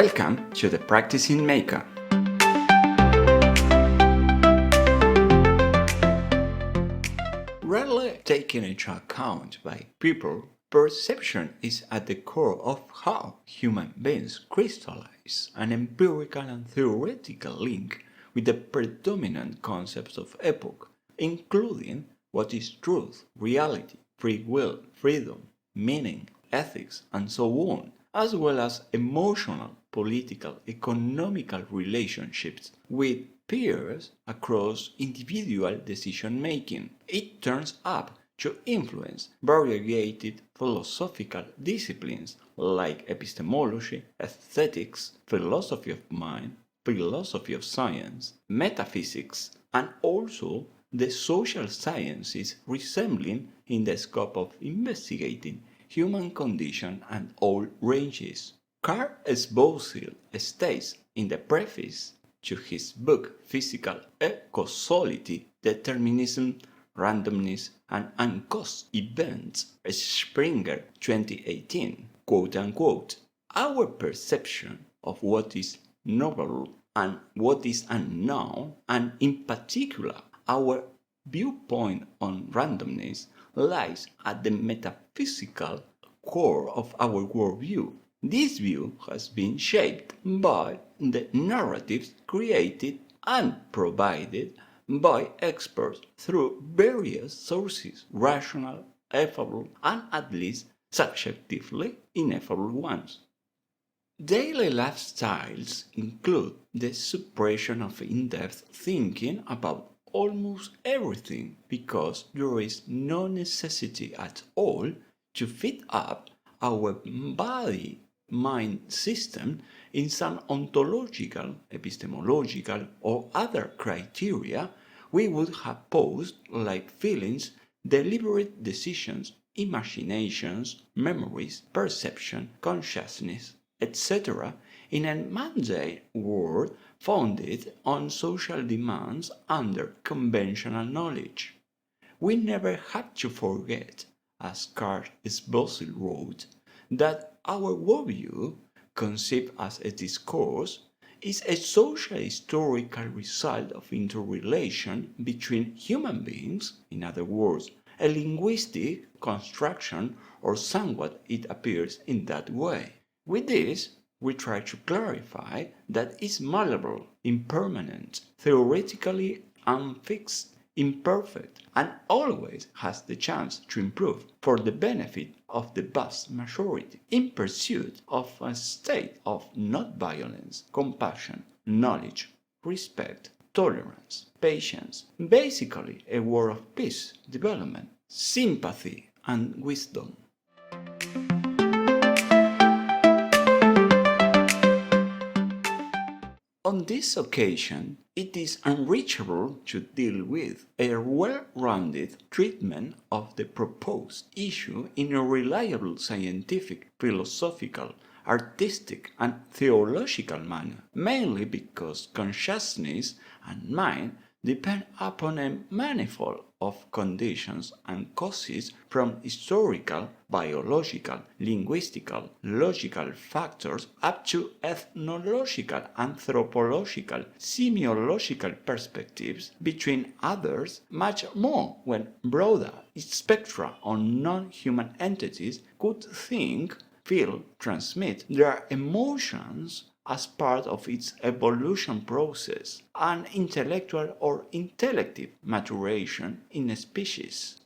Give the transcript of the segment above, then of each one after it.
Welcome to the Practicing Maker. Rarely taken into account by people, perception is at the core of how human beings crystallize an empirical and theoretical link with the predominant concepts of epoch, including what is truth, reality, free will, freedom, meaning, ethics, and so on, as well as emotional, political, economical relationships with peers across individual decision-making. It turns up to influence variegated philosophical disciplines like epistemology, aesthetics, philosophy of mind, philosophy of science, metaphysics, and also the social sciences, resembling in the scope of investigating human condition and all ranges. Karl Svozil states in the preface to his book Physical Causality, Determinism, Randomness, and Uncaused Events, Springer 2018, quote-unquote, "Our perception of what is knowable and what is unknown, and in particular our viewpoint on randomness, lies at the metaphysical core of our worldview. This view has been shaped by the narratives created and provided by experts through various sources, rational, effable, and at least subjectively ineffable ones. Daily lifestyles include the suppression of in-depth thinking about almost everything because there is no necessity at all to fit up our body-mind system in some ontological, epistemological, or other criteria we would have posed like feelings, deliberate decisions, imaginations, memories, perception, consciousness, etc., in a mundane world founded on social demands under conventional knowledge. We never have to forget, as Karl Svozil wrote, that our worldview, conceived as a discourse, is a social-historical result of interrelation between human beings, in other words, a linguistic construction, or somewhat it appears in that way. With this, we try to clarify that it's malleable, impermanent, theoretically unfixed, imperfect, and always has the chance to improve for the benefit of the vast majority in pursuit of a state of non-violence, compassion, knowledge, respect, tolerance, patience, basically a world of peace, development, sympathy, and wisdom. On this occasion, it is unreachable to deal with a well-rounded treatment of the proposed issue in a reliable scientific, philosophical, artistic, and theological manner, mainly because consciousness and mind depend upon a manifold of conditions and causes from historical, biological, linguistical, logical factors up to ethnological, anthropological, semiological perspectives, between others, much more when broader spectra on non-human entities could think, feel, transmit their emotions as part of its evolution process and intellectual or intellective maturation in a species.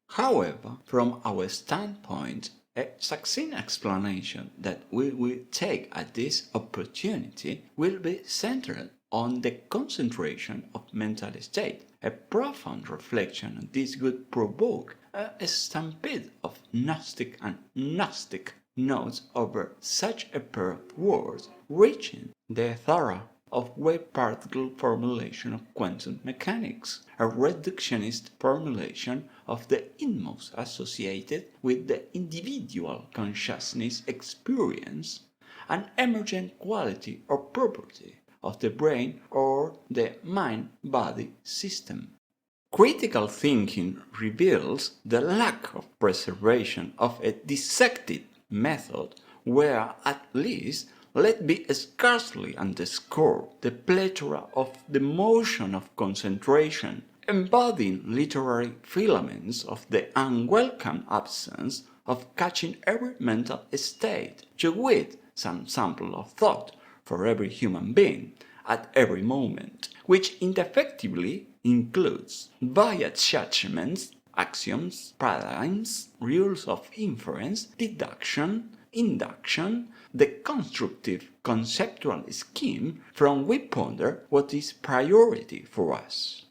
However, from our standpoint, a succinct explanation that we will take at this opportunity will be centered on the concentration of mental state. A profound reflection on this would provoke a stampede of Gnostic and Gnostic notes over such a pair of words, reaching the thorough of wave particle formulation of quantum mechanics, a reductionist formulation of the inmost associated with the individual consciousness experience, an emergent quality or property of the brain or the mind-body system. Critical thinking reveals the lack of preservation of a dissected method where at least let me scarcely underscore the plethora of the motion of concentration, embodying literary filaments of the unwelcome absence of catching every mental state, to wit, some sample of thought for every human being at every moment, which indefectively includes via judgments, axioms, paradigms, rules of inference, deduction, induction, the constructive conceptual scheme from which we ponder what is priority for us.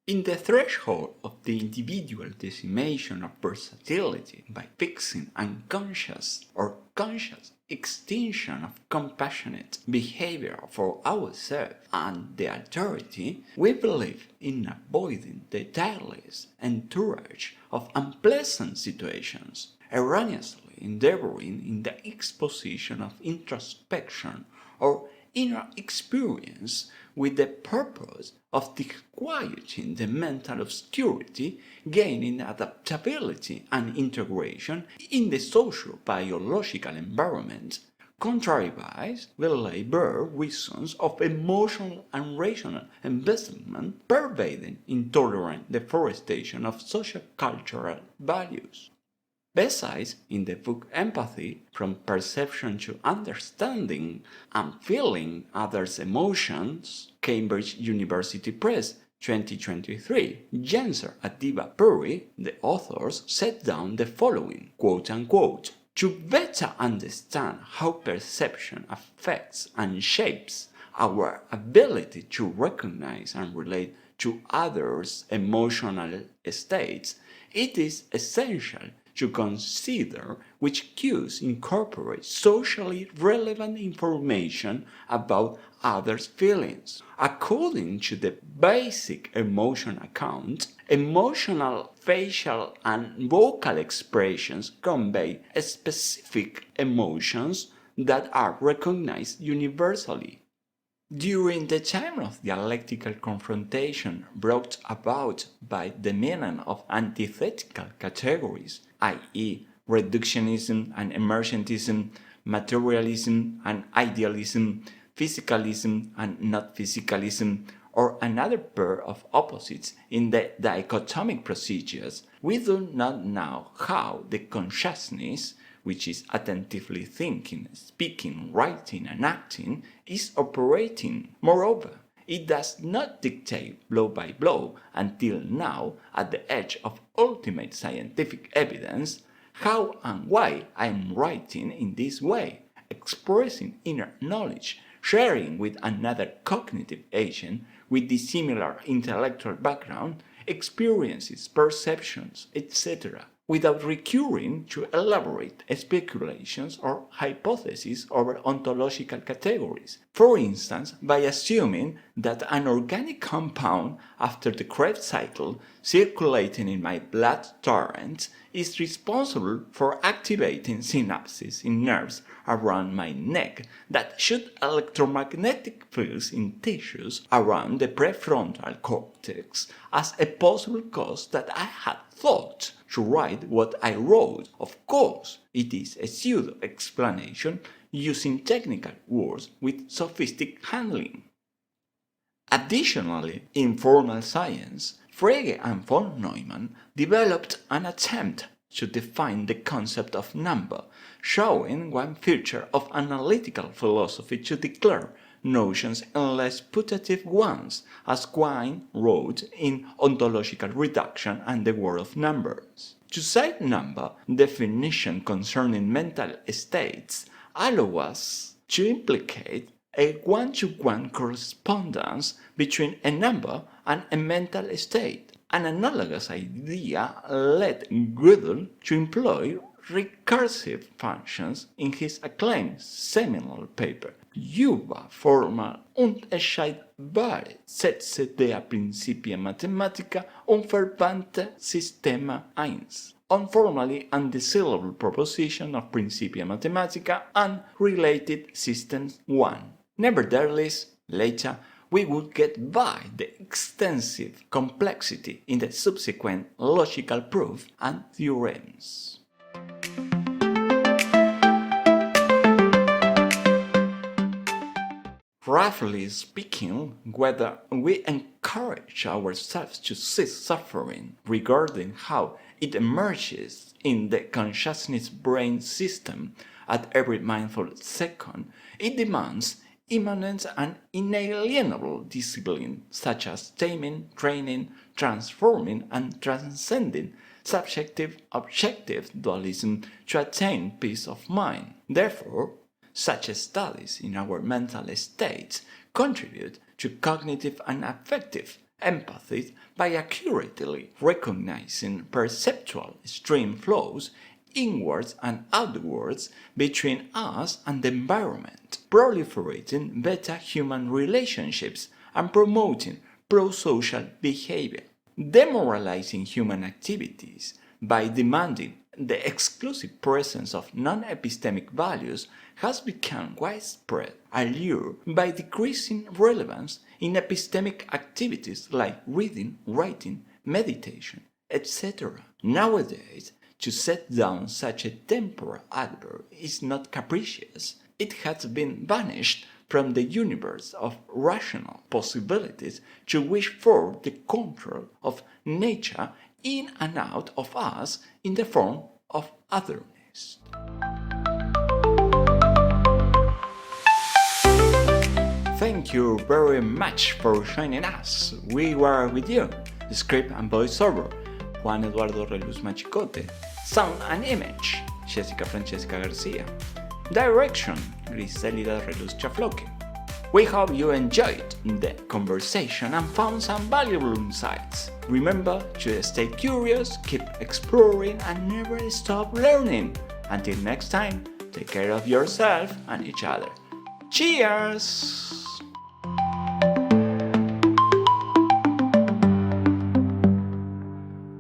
In the threshold of the individual decimation of versatility by fixing unconscious or conscious extinction of compassionate behavior for ourselves and the authority, we believe in avoiding the tireless entourage of unpleasant situations, erroneously endeavoring in the exposition of introspection or inner experience with the purpose of disquieting the mental obscurity, gaining adaptability and integration in the social-biological environment. Contrariwise, we lay bare reasons of emotional and rational embezzlement pervading intolerant deforestation of social-cultural values. Besides, in the book Empathy, From Perception to Understanding and Feeling Others' Emotions, Cambridge University Press, 2023, Jenser and Diva Puri, the authors, set down the following, quote-unquote, to better understand how perception affects and shapes our ability to recognize and relate to others' emotional states, it is essential to consider which cues incorporate socially relevant information about others' feelings. According to the basic emotion account, emotional, facial, and vocal expressions convey specific emotions that are recognized universally. During the time of dialectical confrontation brought about by the meaning of antithetical categories, i.e., reductionism and emergentism, materialism and idealism, physicalism and not physicalism, or another pair of opposites in the dichotomic procedures, we do not know how the consciousness, which is attentively thinking, speaking, writing, and acting, is operating. Moreover, it does not dictate blow by blow until now, at the edge of ultimate scientific evidence, how and why I am writing in this way, expressing inner knowledge, sharing with another cognitive agent with dissimilar intellectual background, experiences, perceptions, etc., without recurring to elaborate speculations or hypotheses over ontological categories. For instance, by assuming that an organic compound after the Krebs cycle circulating in my blood torrents is responsible for activating synapses in nerves around my neck that shoot electromagnetic fields in tissues around the prefrontal cortex as a possible cause that I had thought to write what I wrote. Of course, it is a pseudo-explanation using technical words with sophistic handling. Additionally, in formal science, Frege and von Neumann developed an attempt to define the concept of number, showing one feature of analytical philosophy to declare notions in less putative ones, as Quine wrote in Ontological Reduction and the World of Numbers. To cite number, definition concerning mental states allow us to implicate a one-to-one correspondence between a number and a mental state. An analogous idea led Gödel to employ recursive functions in his acclaimed seminal paper Über Formal und Entscheidbare Sätze der Principia Mathematica und Verwandte Systema 1, on formally undecilable proposition of Principia Mathematica and related systems 1. Nevertheless, later, we would get by the extensive complexity in the subsequent logical proof and theorems. Roughly speaking, whether we encourage ourselves to cease suffering regarding how it emerges in the consciousness brain system at every mindful second, it demands immanent and inalienable discipline such as taming, training, transforming, and transcending subjective-objective dualism to attain peace of mind. Therefore, such studies in our mental states contribute to cognitive and affective empathy by accurately recognizing perceptual stream flows inwards and outwards between us and the environment, proliferating better human relationships and promoting pro-social behavior, demoralizing human activities by demanding the exclusive presence of non-epistemic values has become widespread, allured by decreasing relevance in epistemic activities like reading, writing, meditation, etc. Nowadays, to set down such a temporal adverb is not capricious. It has been banished from the universe of rational possibilities to wish for the control of nature in and out of us in the form of otherness. Thank you very much for joining us. We were with you. Script and voiceover, Juan, Eduardo, Reluz, Machicote. Sound and image, Jesica, Francesca, García. Direction, Griselida, Reluz, Chafloque. We hope you enjoyed the conversation and found some valuable insights. Remember to stay curious, keep exploring, and never stop learning. Until next time, take care of yourself and each other. Cheers!